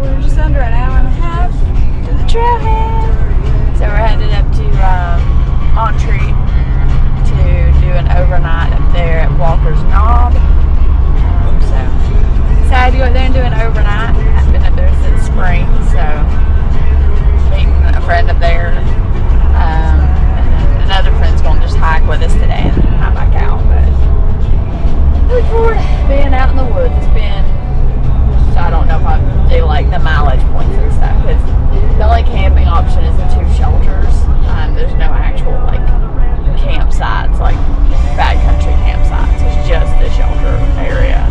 we're just under an hour and a half to the trailhead. So we're headed up to Montreat to do an overnight up there at Walker's Knob. So decided to go up there and do an overnight. I haven't been up there since spring, so meeting a friend up there. And then another friend's going to just hike with us today and then hike back out. But look forward to being out in the woods. It's been, so I don't know if I do like the mileage points and stuff, because the only camping option is the 2 shelters. There's no actual like campsites, like backcountry campsites. It's just the shelter area.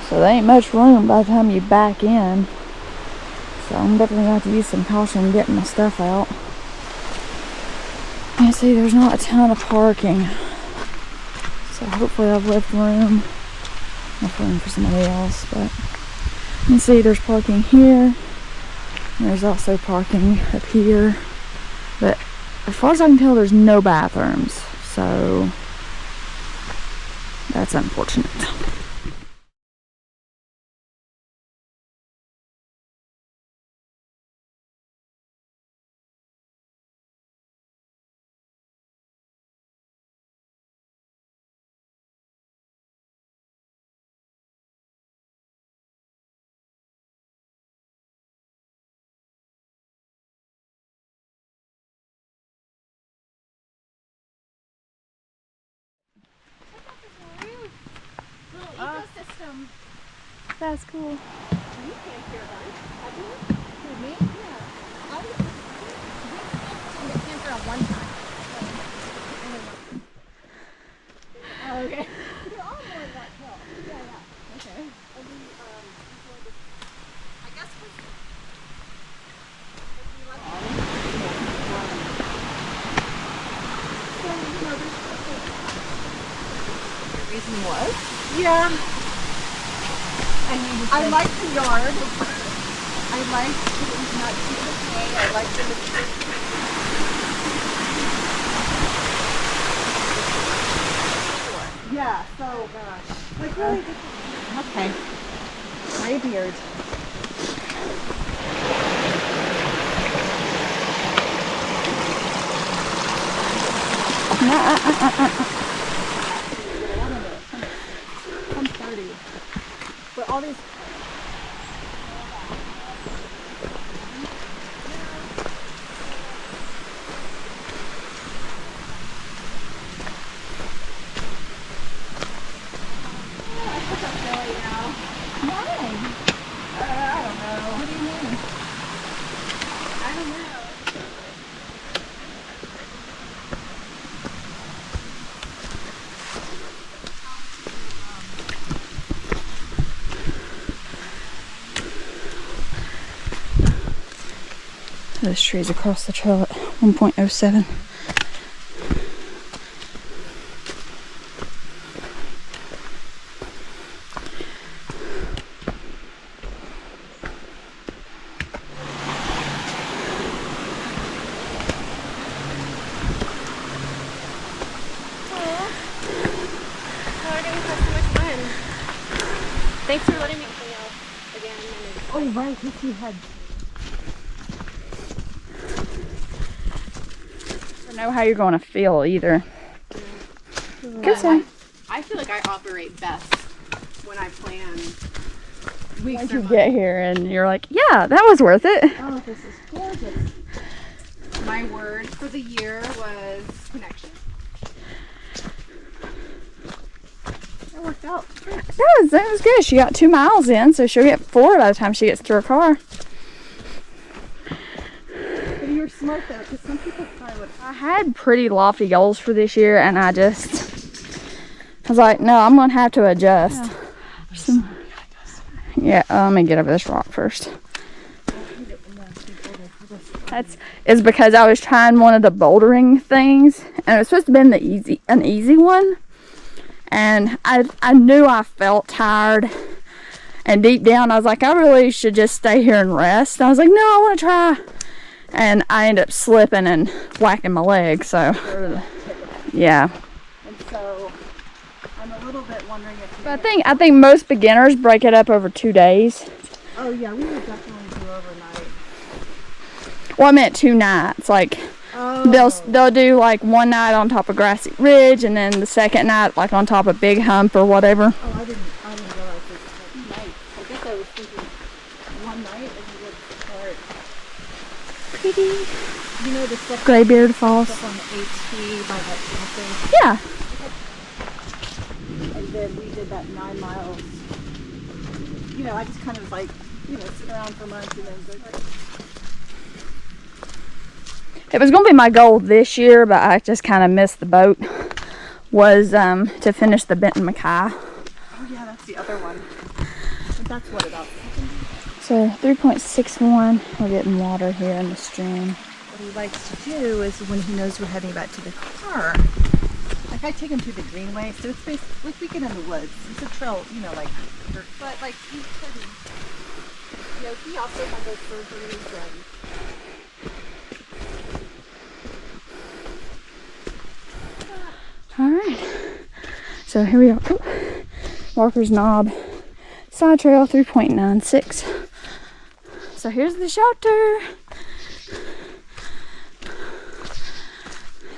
So there ain't much room by the time you back in. So I'm definitely going to have to use some caution getting my stuff out. You see, there's not a ton of parking. So hopefully I've left room. Enough room for somebody else. But you can see there's parking here. And there's also parking up here. But as far as I can tell, there's no bathrooms. So that's unfortunate. That's cool. You can't hear that. Have you? Who, me? Yeah. I was in the campground one time. Oh, okay. You're all more in that hill. Yeah. Okay. And we, I guess we the reason was? Yeah. I like the yard. I like it was not too decay. I like the yeah, so gosh. Like really okay. Graybeard. I'm 30. But all these Those trees across the trail at 1.07. thanks for letting me clean out again. Oh right, yes you had. I don't know how you're going to feel either. Good sign. I feel like I operate best when I plan weeks. Once you get here and you're like, yeah, that was worth it. Oh, this is gorgeous. My word for the year was connection. It worked out. That was good. She got 2 miles in, so she'll get 4 by the time she gets to her car. But you're smart though, because some people probably would. I had pretty lofty goals for this year, and I was like, no, I'm going to have to adjust. Yeah, let me get over this rock first. is because I was trying one of the bouldering things, and it was supposed to be an easy one, and I knew I felt tired, and deep down I was like, I really should just stay here and rest. I was like, no, I want to try, and I ended up slipping and whacking my leg. So yeah. And so I'm a little bit wondering if. But I think most beginners break it up over 2 days. Oh yeah, we would definitely do overnight. Well, I meant 2 nights. Like they'll do like one night on top of Grassy Ridge, and then the second night like on top of Big Hump or whatever. Oh, I didn't realize it was like night. I guess I was thinking one night and we would start. Pretty. You know the stuff. Graybeard Falls. Stuff on the HT by that junction. Yeah. And then we did that 9 miles. You know, I just kind of like, sit around for months and then go. It was going to be my goal this year, but I just kind of missed the boat, was to finish the Benton Mackay. Oh yeah, that's the other one. But that's what, about 7? So 3.61, we're getting water here in the stream. What he likes to do is when he knows we're heading back to the car, like I take him through the greenway, so it's basically like we get in the woods. It's a trail, like, but like he also had those surgeries and. Alright, so here we are. Ooh. Walker's Knob, side trail 3.96. So here's the shelter.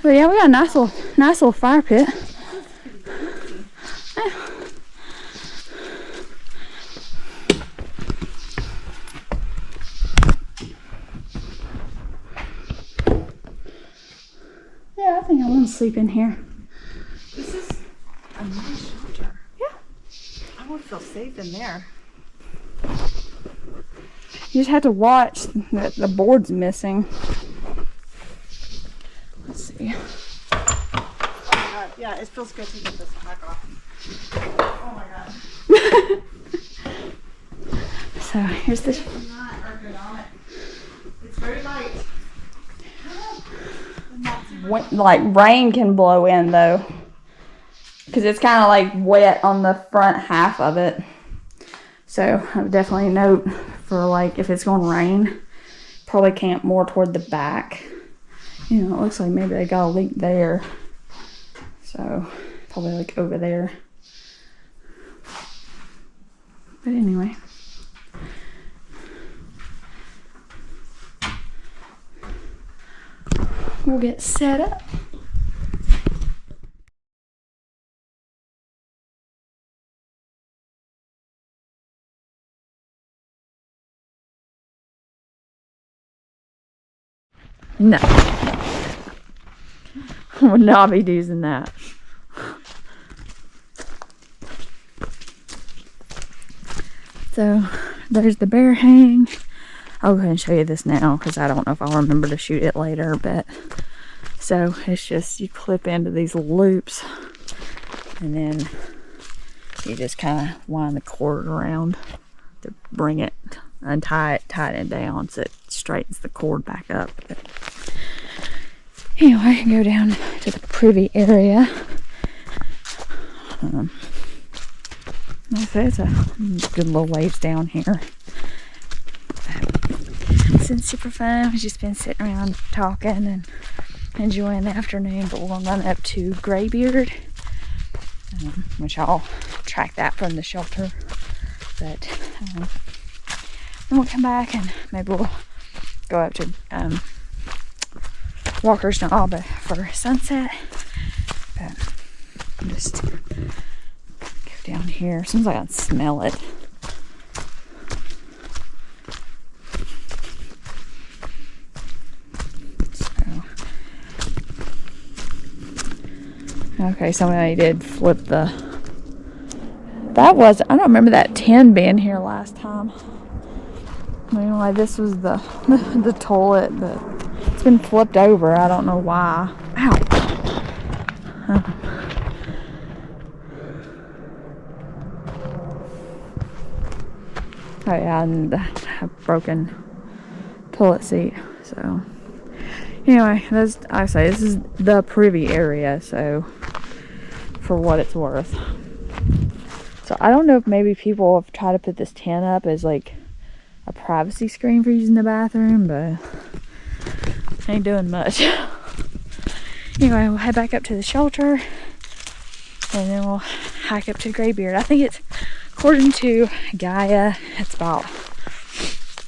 But yeah, we got a nice little fire pit. Yeah, I think I'm gonna sleep in here. This is a nice shelter. Yeah. I would feel safe in there. You just have to watch that the board's missing. Let's see. Oh my god, yeah, it feels good to get this back off. Oh my god. So here's the. It's not ergonomic. It's very light. Like rain can blow in though, because it's kind of like wet on the front half of it. So I would definitely note for like if it's going to rain, probably camp more toward the back. It looks like maybe they got a leak there, so probably like over there. But anyway. We'll get set up. No. Would not be using that. So there's the bear hang. I'll go ahead and show you this now because I don't know if I'll remember to shoot it later, but so it's just you clip into these loops and then you just kind of wind the cord around to bring it, untie it, tighten it down so it straightens the cord back up. But anyway, I can go down to the privy area. Like I said, it's a good little waves down here. It's been super fun. We've just been sitting around talking and enjoying the afternoon, but we're going to run up to Graybeard, which I'll track that from the shelter. But then we'll come back and maybe we'll go up to Walker's Knob for sunset. But just go down here. Seems like I can smell it. Okay, somebody did flip the. That was, I don't remember that 10 being here last time. Anyway, this was the the toilet, but it's been flipped over. I don't know why. Ow. Oh yeah, and a broken toilet seat. So anyway, that's, I say this is the privy area, so for what it's worth. So I don't know if maybe people have tried to put this tent up as like a privacy screen for using the bathroom, but ain't doing much. Anyway, we'll head back up to the shelter and then we'll hike up to Graybeard. I think it's, according to Gaia, it's about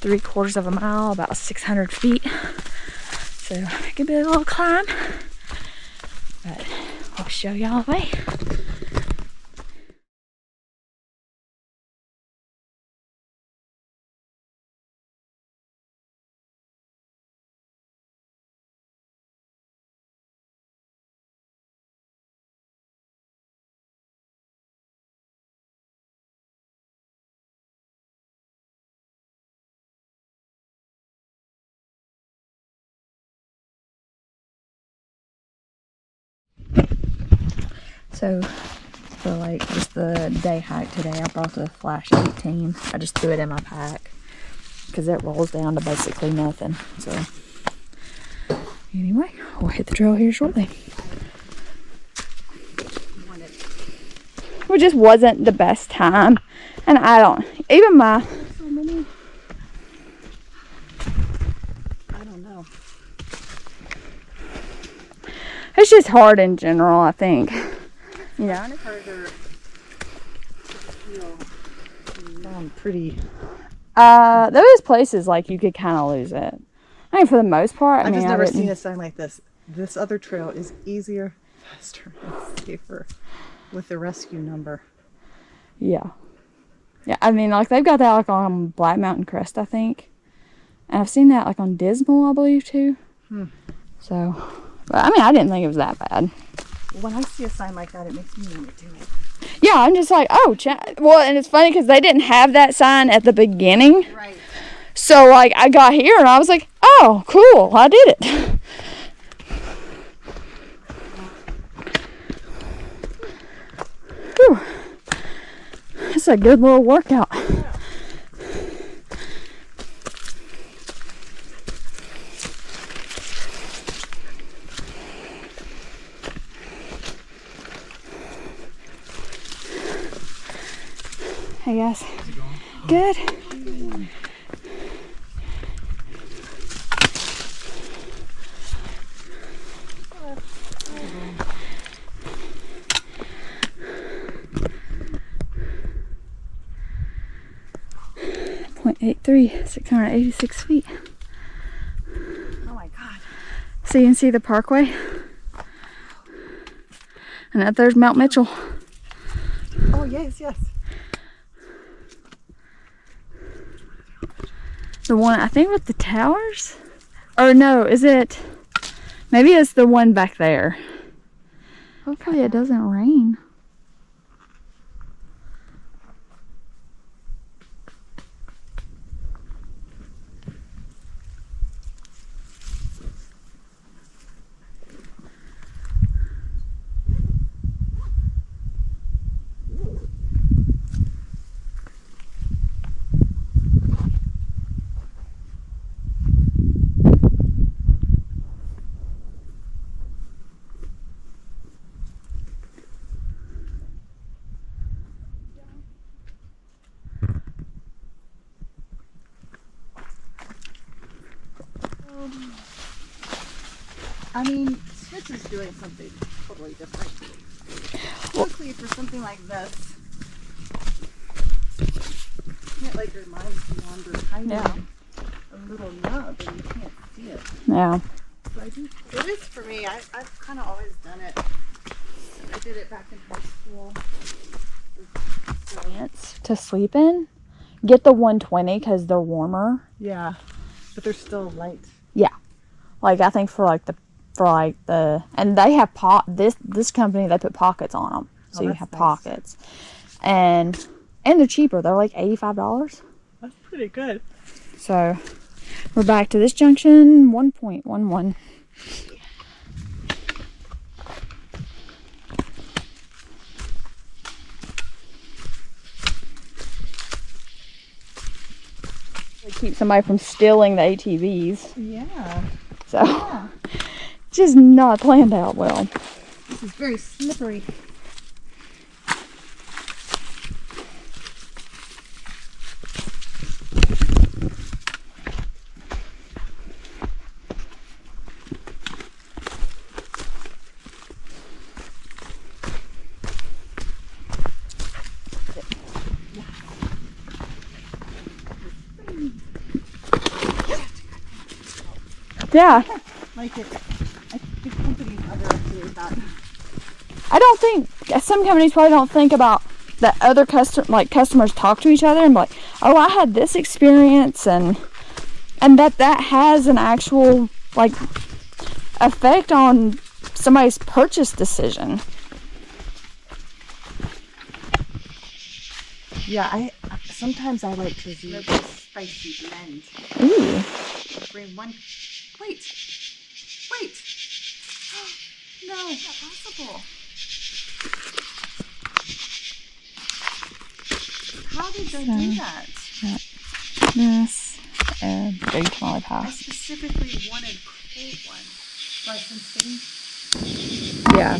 3/4 of a mile, about 600 feet. So it could be a little climb, but I'll show y'all the way. So for like just the day hike today, I brought the Flash 18. I just threw it in my pack because it rolls down to basically nothing. So anyway, we'll hit the trail here shortly. It just wasn't the best time, and I don't even my. I don't know. It's just hard in general, I think. You know, It's harder to feel pretty. those places like you could kind of lose it. I mean, for the most part, I've just never seen a sign like this. This other trail is easier, faster, and safer with the rescue number. Yeah. Yeah, I mean, like they've got that like on Black Mountain Crest, I think. And I've seen that like on Dismal, I believe, too. So, but I mean, I didn't think it was that bad. When I see a sign like that, it makes me want to do it. Yeah, I'm just like, oh, well, and it's funny because they didn't have that sign at the beginning. Right. So, like, I got here and I was like, oh, cool, I did it. Whew. It's a good little workout. Hey guys. How's it going? Good. .83, 686 feet. Oh my God. So you can see the parkway. And up there's Mount Mitchell. Oh yes, yes. The one, I think with the towers? Or no, is it? Maybe it's the one back there. Hopefully it doesn't rain. I mean, Switch is doing something totally different. Mostly for something like this. You can't like your mind wander hiding a little nub and you can't see it. Yeah. So I do. It is for me. I've kind of always done it. I did it back in high school. To sleep in. Get the 120 because they're warmer. Yeah, but they're still light. Yeah. Like I think for the and they have this company, they put pockets on them, so you have nice. pockets, and they're cheaper. They're like $85. That's pretty good. So we're back to this junction 1.11. Keep somebody from stealing the ATVs. Yeah. So, Yeah. just not planned out well. This is very slippery. Yeah. Like it. I think companies underestimate that. I don't think, some companies probably don't think about that other customers talk to each other and be like, oh, I had this experience, and that has an actual like effect on somebody's purchase decision. Yeah, sometimes I like to do a spicy blend. Ooh. Bring one. Wait. No, not possible. How did they do that? This and big tamale pie. I specifically wanted cold one. Like some sitting. Yeah.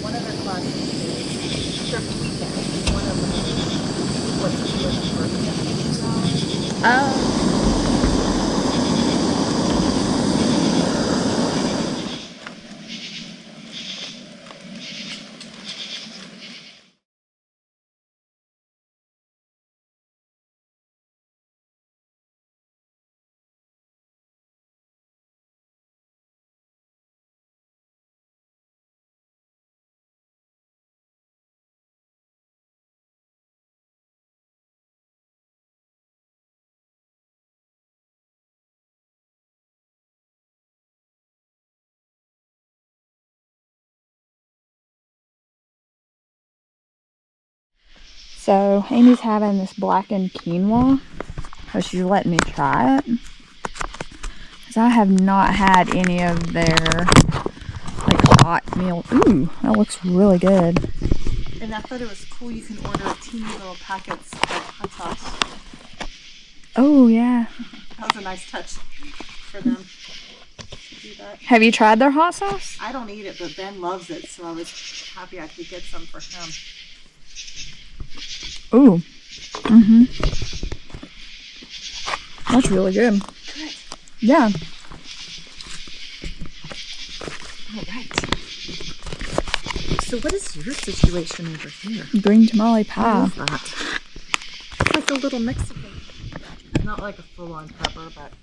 One of their classes is turkey weekend. One of them is what's the birthday. So Amy's having this blackened quinoa. So she's letting me try it. Because I have not had any of their like hot meal. Ooh, that looks really good. And I thought it was cool. You can order teeny little packets of hot sauce. Oh yeah. That was a nice touch for them. Do that. Have you tried their hot sauce? I don't eat it, but Ben loves it, so I was happy I could get some for him. Ooh. Mm-hmm. That's really good. Good. Yeah. All right. So what is your situation over here? Green tamale pie. What is that? It's like a little Mexican. Not like a full-on pepper, but...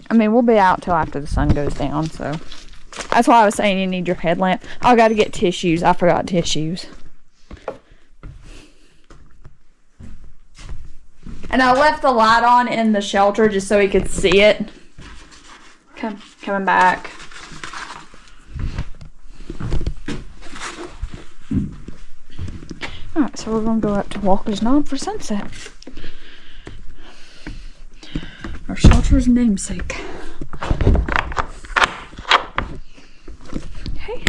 I mean, we'll be out till after the sun goes down, so that's why I was saying you need your headlamp. I got to get tissues. I forgot tissues. And I left the light on in the shelter just so he could see it. Coming back. Alright, so we're going to go up to Walker's Knob for sunset. Our shelter's namesake. Hey.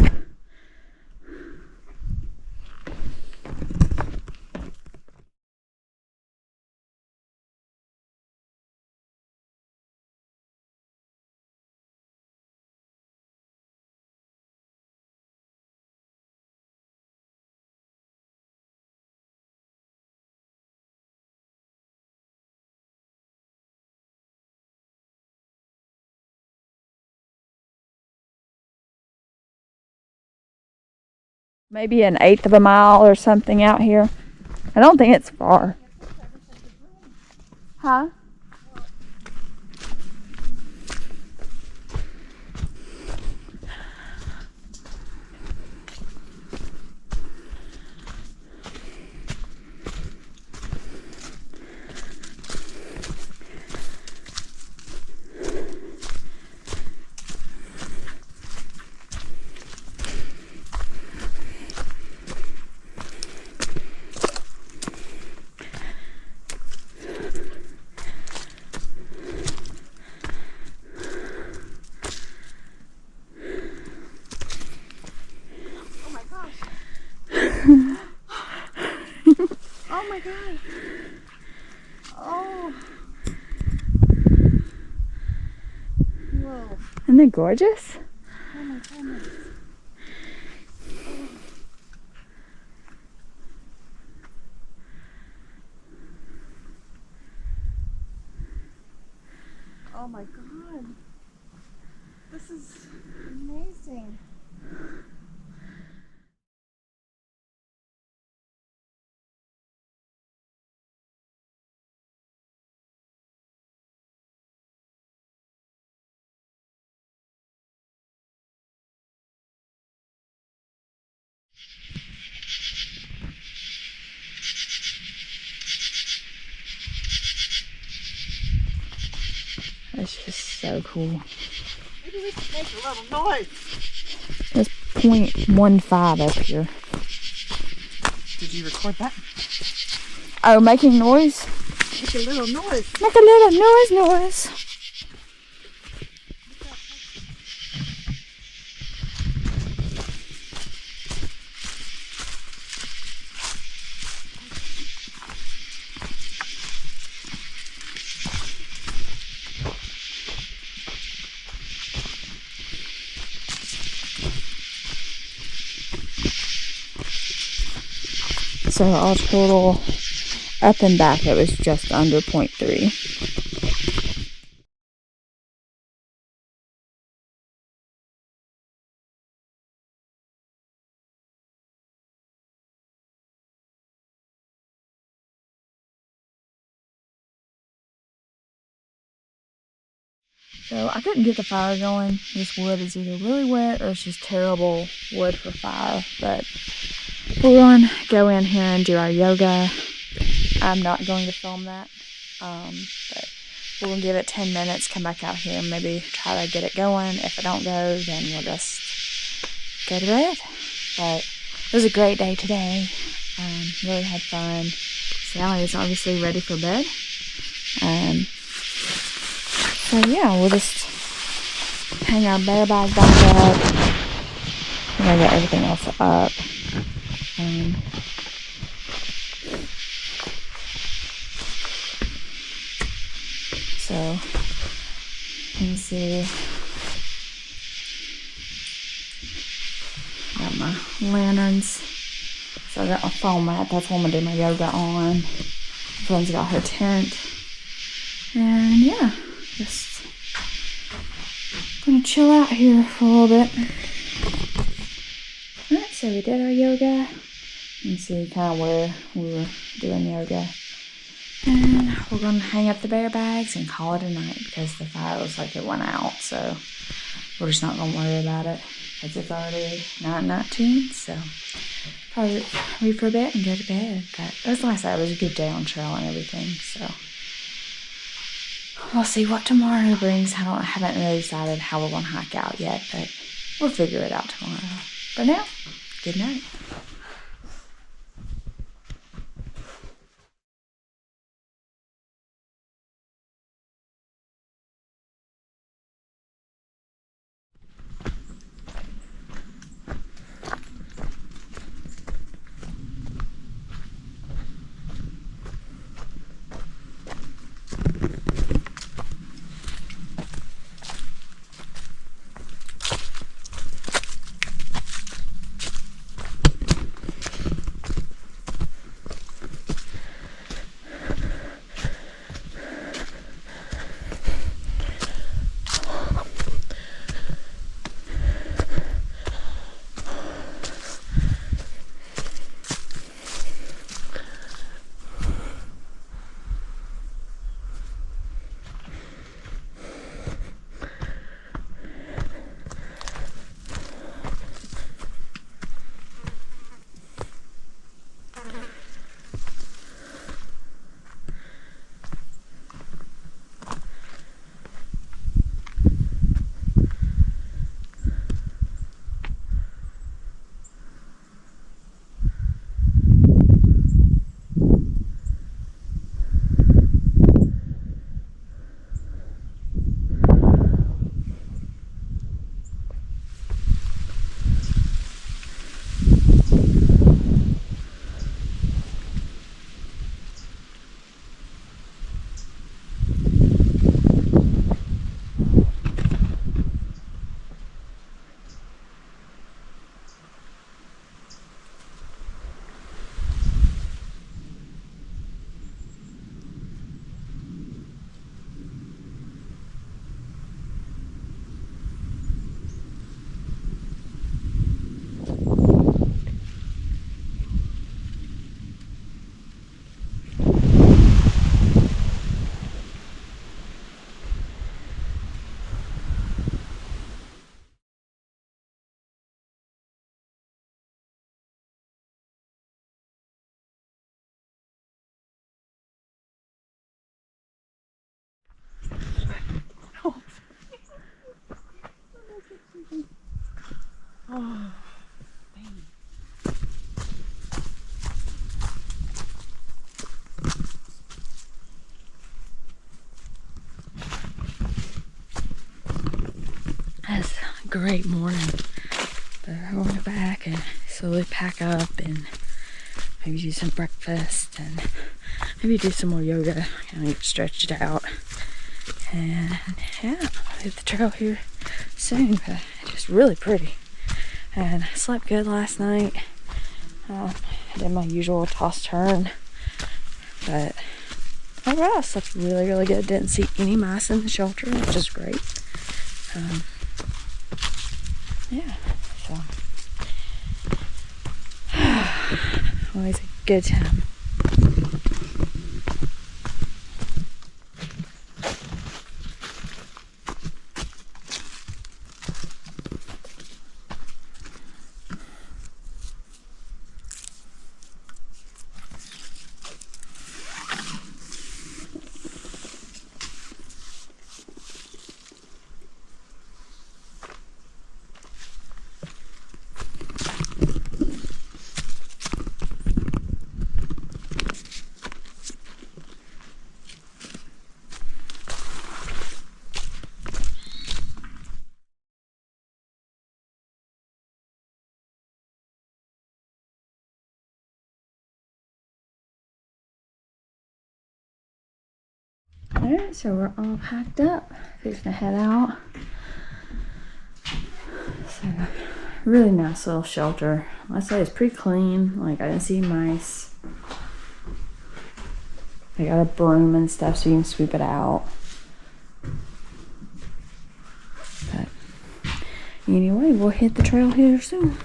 Maybe 1/8 of a mile or something out here. I don't think it's far. Huh? Isn't it gorgeous? Oh my goodness. Oh my God. This is amazing. It's just so cool. Maybe we can make a little noise. It's 0.15 up here. Did you record that? Oh, making noise? Make a little noise. Make a little noise. So all total, up and back, it was just under 0.3. So I couldn't get the fire going. This wood is either really wet or it's just terrible wood for fire. But we're going to go in here and do our yoga. I'm not going to film that. But we're going to give it 10 minutes, come back out here and maybe try to get it going. If it don't go, then we'll just go to bed. But it was a great day today. Really had fun. Sally is obviously ready for bed. So yeah, we'll just hang our bear bag back up. We're gonna get everything else up. So you can see, got my lanterns. So I got my foam mat. That's what I'm gonna do my yoga on. Friend's got her tent, and yeah. Just gonna chill out here for a little bit. Alright, so we did our yoga. You can see kind of where we were doing yoga. And we're gonna hang up the bear bags and call it a night because the fire looks like it went out. So we're just not gonna worry about it because it's already 9:19. So probably read for a bit and go to bed. But it was nice. It was a good day on trail and everything. So we'll see what tomorrow brings. I haven't really decided how we're going to hike out yet, but we'll figure it out tomorrow. For now, good night. Oh. That's a great morning. But I want to go back and slowly pack up and maybe do some breakfast and maybe do some more yoga, kind of get stretched out. And yeah, I'll hit the trail here soon, but it's just really pretty. And I slept good last night. I did my usual toss turn, but overall I slept really, really good. Didn't see any mice in the shelter, which is great. Yeah, so always a good time. Alright, so we're all packed up. Fixing to head out. So, really nice little shelter. I say it's pretty clean. Like, I didn't see mice. They got a broom and stuff so you can sweep it out. But anyway, we'll hit the trail here soon.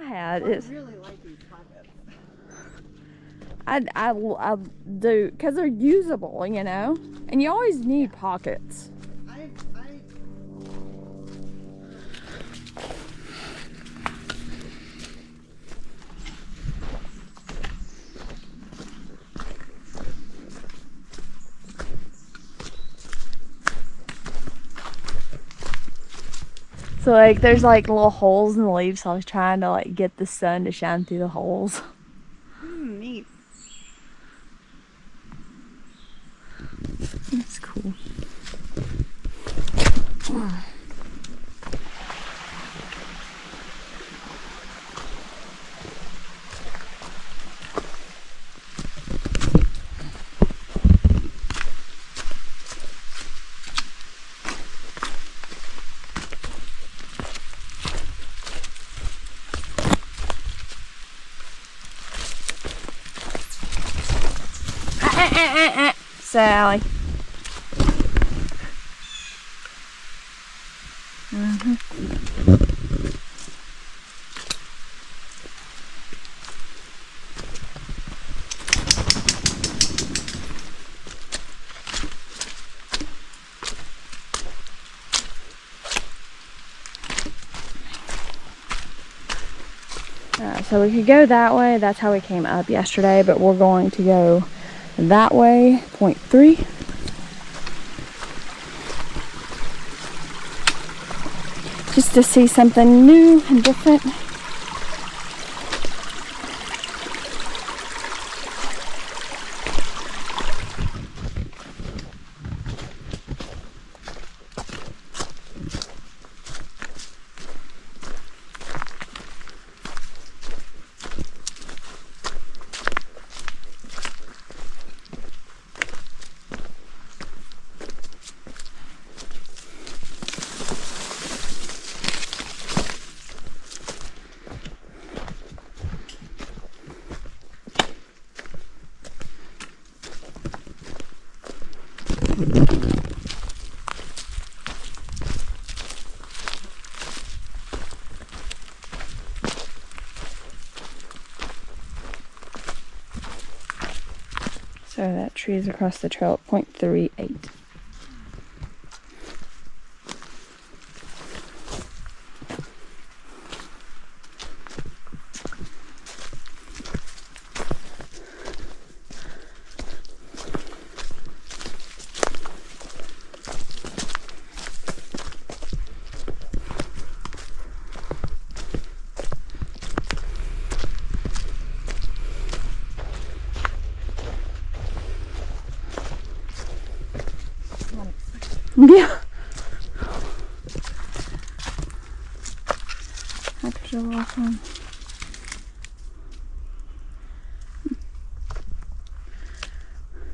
I really like these pockets. I do, because they're usable, you know? And you always need pockets. So like there's like little holes in the leaves, so I was trying to like get the sun to shine through the holes. Neat. That's cool. Sally. So we could go that way. That's how we came up yesterday, but we're going to go that way, point 3. Just to see something new and different. So that tree is across the trail at 0.38. Yeah. Extra welcome.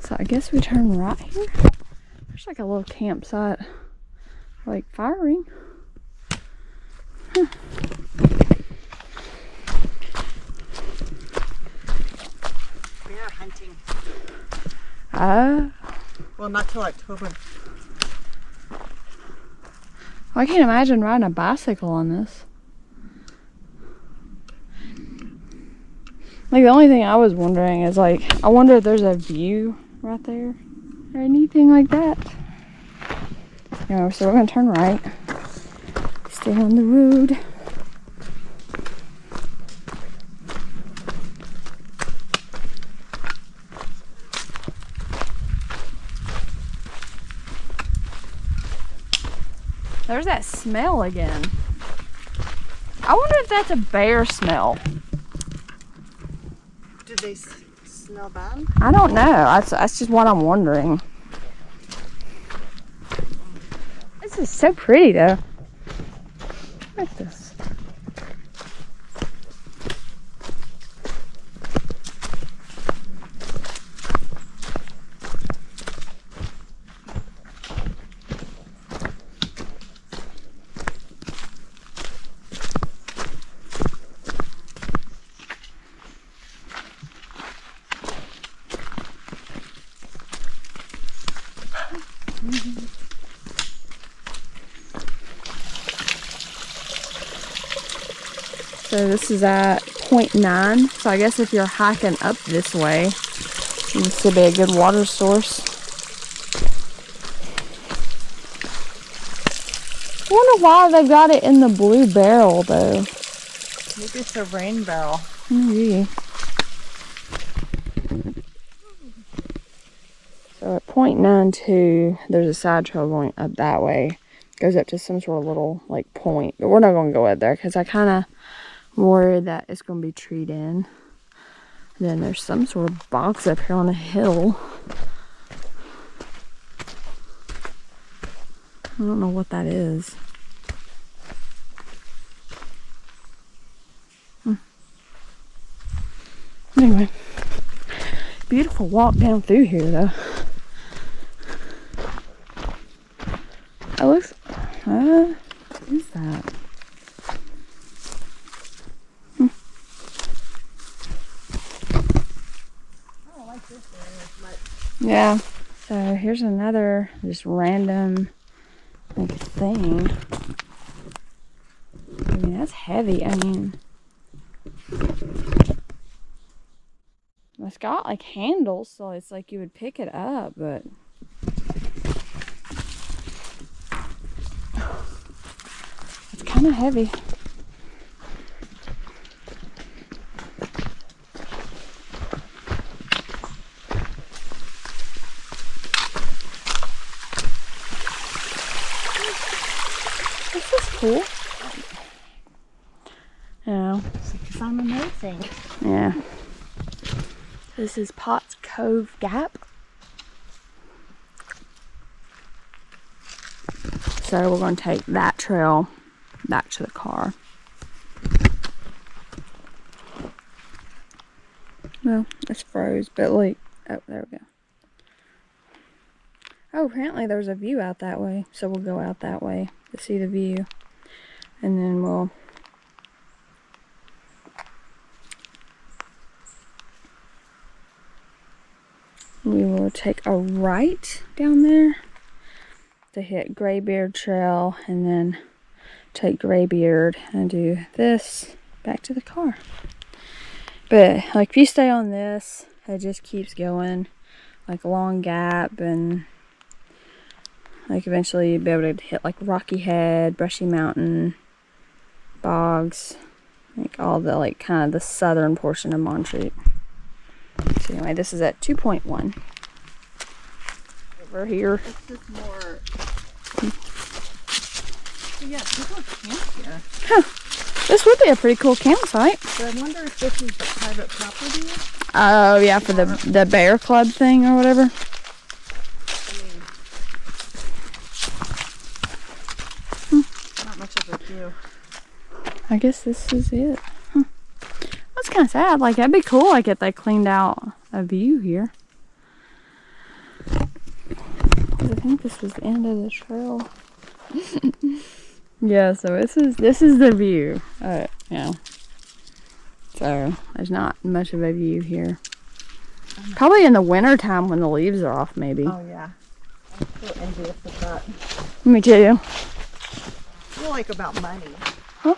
So I guess we turn right here. There's like a little campsite, like firing. Huh. We are hunting. Well, not till October. I can't imagine riding a bicycle on this. Like, the only thing I was wondering is, like, I wonder if there's a view right there or anything like that. You know, so we're gonna turn right. Stay on the road. There's that smell again. I wonder if that's a bear smell. Do they smell bad? I don't know. That's just what I'm wondering. This is so pretty, though. Look at this. So this is at 0.9. So I guess if you're hiking up this way, this should be a good water source. I wonder why they've got it in the blue barrel though. Maybe it's a rain barrel. Maybe. So at 0.92, there's a side trail going up that way. Goes up to some sort of little like point, but we're not going to go up there because I kind of worried that it's going to be treed in. And then there's some sort of box up here on a hill. I don't know what that is. Anyway, beautiful walk down through here though. It looks, what is that? I don't like this area as much. Yeah. So here's another just random like thing. I mean, that's heavy. I mean, it's got like handles, so it's like you would pick it up, but it's kind of heavy. This is cool. Yeah. Because I'm amazing. Yeah. This is Potts Cove Gap. So we're going to take that trail back to the car. Well, it's froze, but like, oh, there we go. Oh, apparently there's a view out that way, so we'll go out that way to see the view. And then we will take a right down there to hit Graybeard Trail, and then take Graybeard and do this back to the car. But like if you stay on this, it just keeps going like a long gap, and like eventually you'd be able to hit like Rocky Head, Brushy Mountain, bogs, like all the like kind of the southern portion of Montreat. So anyway, this is at 2.1. Over here. It's just more. So yeah, people camp here. Huh. This would be a pretty cool campsite. So I wonder if this is the private property. Oh yeah, for the bear club thing or whatever. Not much of a view. I guess this is it. Huh. That's kind of sad. Like, that'd be cool, like, if they cleaned out a view here. Because I think this was the end of the trail. Yeah, so this is the view. Yeah. So, there's not much of a view here. Probably in the winter time when the leaves are off, maybe. Oh, yeah. I'm so envious of that. Me too. I feel like about money. Huh?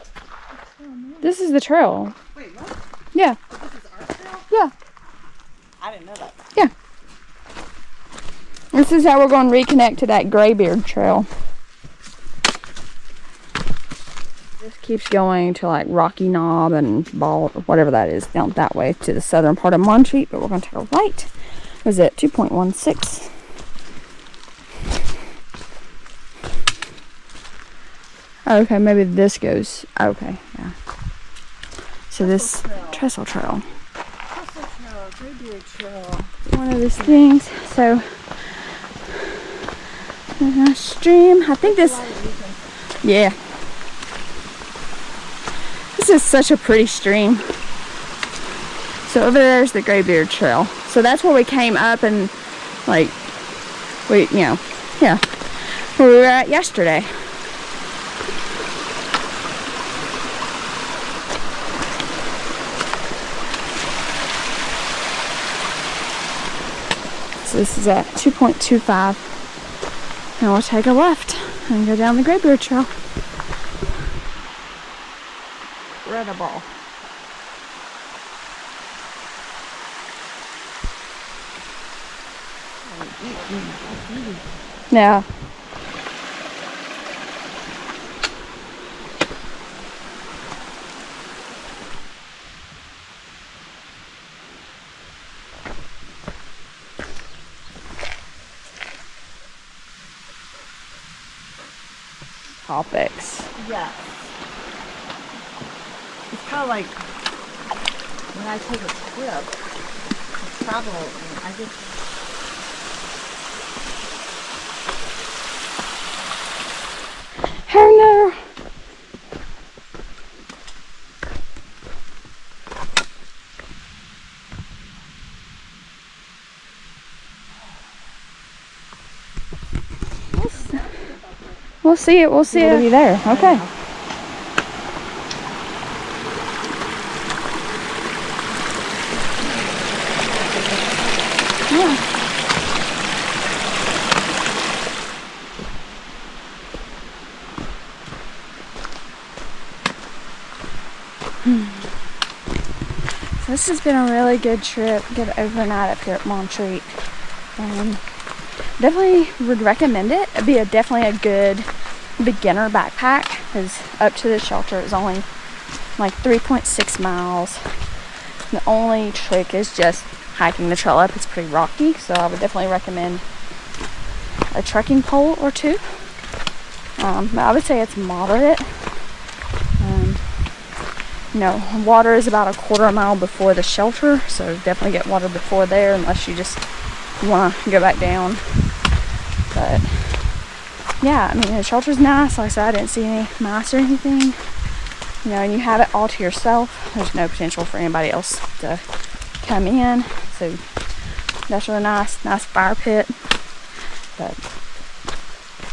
This is the trail. Wait, what? Yeah. This is our trail? Yeah. I didn't know that. Yeah. This is how we're going to reconnect to that Graybeard trail. This keeps going to like Rocky Knob and Ball, or whatever that is, down that way to the southern part of Montreat, but we're going to take a right. Was it 2.16? Okay, maybe this goes. Okay, yeah. So this Trestle Trail. Trestle Trail, Graybeard Trail. One of those things. So there's a stream. I think this. Yeah. This is such a pretty stream. So over there's the Graybeard Trail. So that's where we came up and like yeah, where we were at yesterday. So this is at 2.25. And we'll take a left and go down the Graybeard Trail. Incredible. Yeah. Topics. Yeah. It's kind of like when I take a trip, to travel, and I just. Oh no! We'll see it. We'll see it. It'll be there. Okay. Yeah. So this has been a really good trip. Good overnight up here at Montreat. Definitely would recommend it. It'd be definitely a good beginner backpack, because up to the shelter is only like 3.6 miles. The only trick is just hiking the trail up. It's pretty rocky, so I would definitely recommend a trekking pole or two. But I would say it's moderate. You know, water is about a quarter mile before the shelter, so definitely get water before there unless you just want to go back down. But yeah, I mean, the shelter's nice. Like I said, I didn't see any mice or anything. You know, and you have it all to yourself. There's no potential for anybody else to come in. So that's really nice. Nice fire pit. But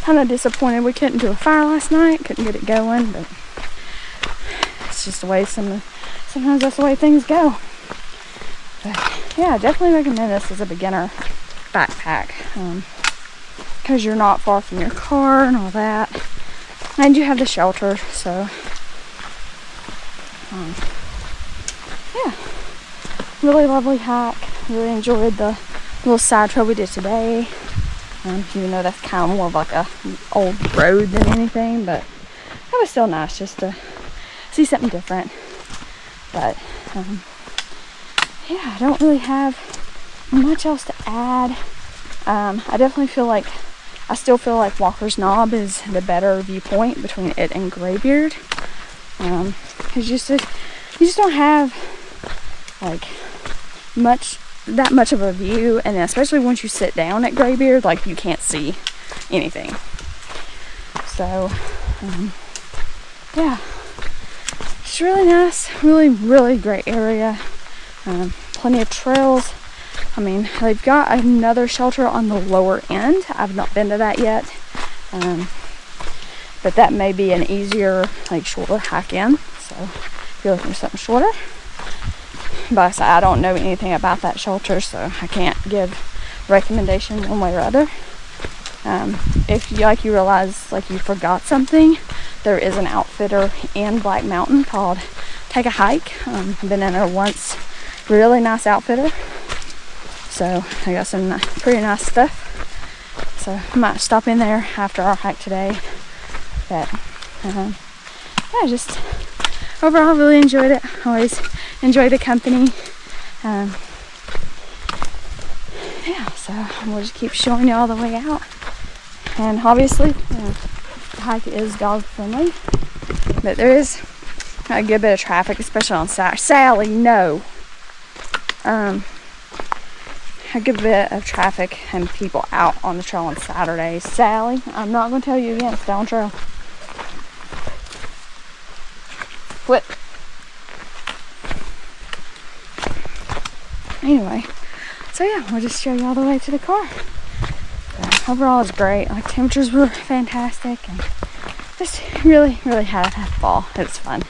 kind of disappointed we couldn't do a fire last night. Couldn't get it going, but it's just the way sometimes that's the way things go. But yeah, definitely recommend this as a beginner backpack, because you're not far from your car and all that, and you have the shelter. So yeah, really lovely hike. Really enjoyed the little side trail we did today. Even though that's kind of more of like a old road than anything, but it was still nice just to see something different. But yeah, I don't really have much else to add. I definitely feel like I still feel like Walker's Knob is the better viewpoint between it and Graybeard, because you just don't have like that much of a view, and especially once you sit down at Graybeard, like you can't see anything. So yeah, it's really nice, really great area. Plenty of trails. I mean, they've got another shelter on the lower end. I've not been to that yet, but that may be an easier, like shorter hike in. So if you're looking for something shorter, but I don't know anything about that shelter, so I can't give recommendations one way or other. If you realize like you forgot something, there is an outfitter in Black Mountain called Take a Hike. I've been in there once. Really nice outfitter. So I got some pretty nice stuff. So I might stop in there after our hike today. But yeah, just overall really enjoyed it. Always enjoy the company. Yeah, so we'll just keep showing you all the way out. And obviously the hike is dog friendly, but there is a good bit of traffic, especially on Saturday. Sally, no. A good bit of traffic and people out on the trail on Saturdays. Sally, I'm not going to tell you again, stay on trail. Quit. Anyway, so yeah, we'll just show you all the way to the car. Overall, it's great. Like, temperatures were fantastic, and just really had a fall. It was fun.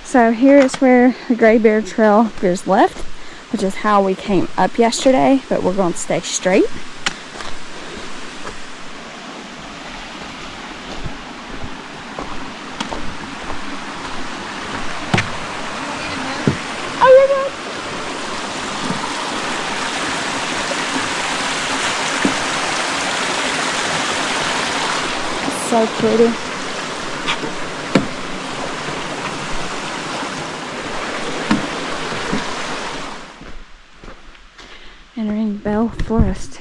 So here is where the Graybeard Trail veers left, which is how we came up yesterday, but we're going to stay straight. Oh, you're good. It's so pretty. Entering Bell Forest.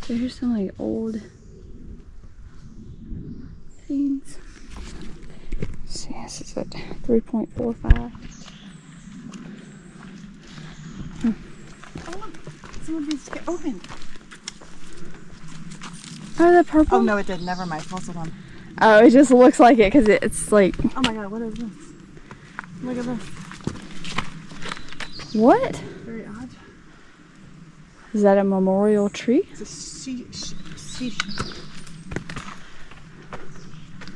So here's some like old things. Let's see, this is at 3.45. Oh, look, some of these get open. Oh, the purple? Oh no, it did. Never mind. False alarm. Oh, it just looks like it because it's like. Oh my god, what is this? Look at this. What? Very odd. Is that a memorial tree? It's a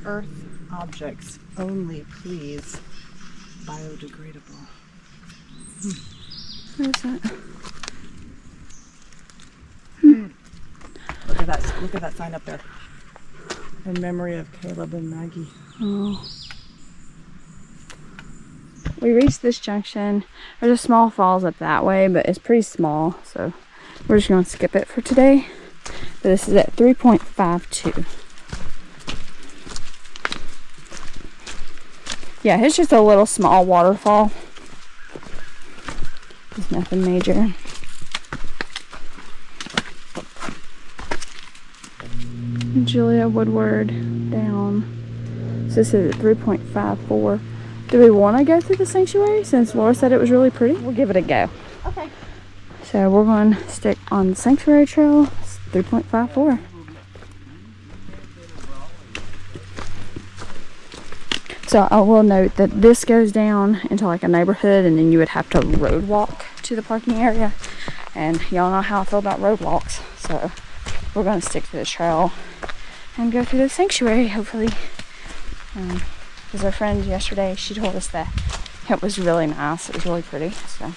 Earth objects only, please. Biodegradable. What is that? Look at that sign up there. In memory of Caleb and Maggie. Oh. We reached this junction. There's a small falls up that way, but it's pretty small, so we're just going to skip it for today. But this is at 3.52. Yeah, it's just a little small waterfall. It's nothing major. Julia Woodward down. So this is at 3.54. Do we want to go through the sanctuary since Laura said it was really pretty? We'll give it a go. Okay. So we're going to stick on the sanctuary trail. It's 3.54. So I will note that this goes down into like a neighborhood, and then you would have to road walk to the parking area. And y'all know how I feel about road walks. So we're going to stick to the trail and go through the sanctuary, hopefully. Because our friend yesterday, she told us that it was really nice. It was really pretty. So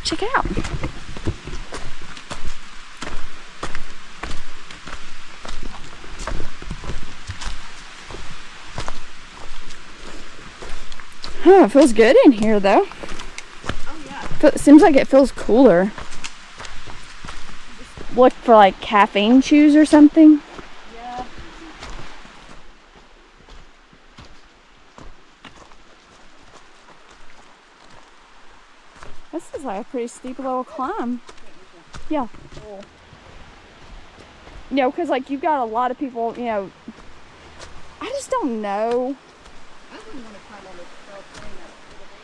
check it out. Oh, it feels good in here though. Oh yeah. It seems like it feels cooler. Look for like caffeine chews or something. Yeah. This is like a pretty steep little climb. Yeah. Cool. You know, because like you've got a lot of people, you know, I just don't know. I wouldn't want to climb on this trail train.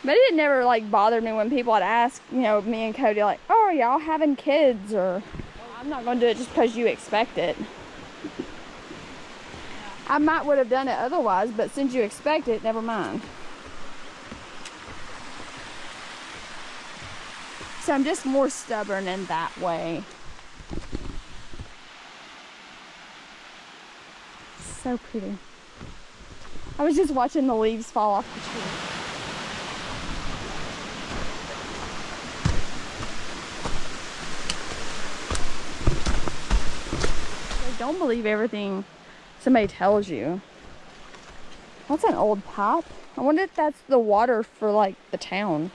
But it never like bothered me when people would ask, you know, me and Cody like, oh, are y'all having kids? Or I'm not going to do it just because you expect it. I might would have done it otherwise, but since you expect it, never mind. So I'm just more stubborn in that way. So pretty. I was just watching the leaves fall off the tree. So don't believe everything somebody tells you. That's an old pipe. I wonder if that's the water for like the town.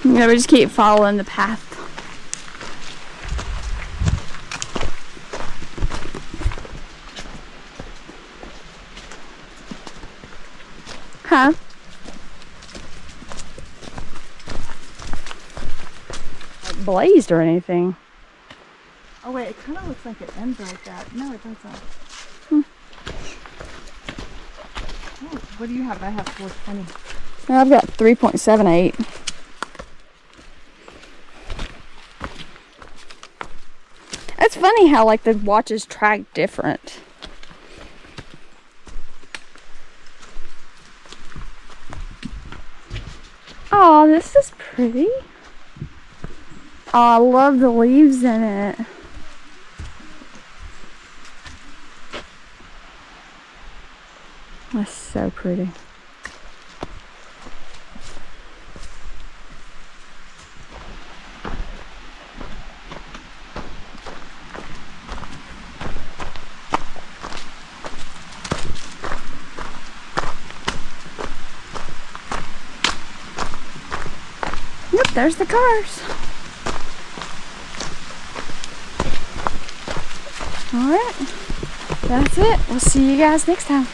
Yeah, we just keep following the path. Huh? Like blazed or anything. Oh wait, it kind of looks like it ends like that. No, it doesn't. Oh, what do you have? I have 420. No, I've got 3.78. It's funny how like the watches track different. Oh, this is pretty. Oh, I love the leaves in it. That's so pretty. Yep, there's the cars. Alright, that's it. We'll see you guys next time.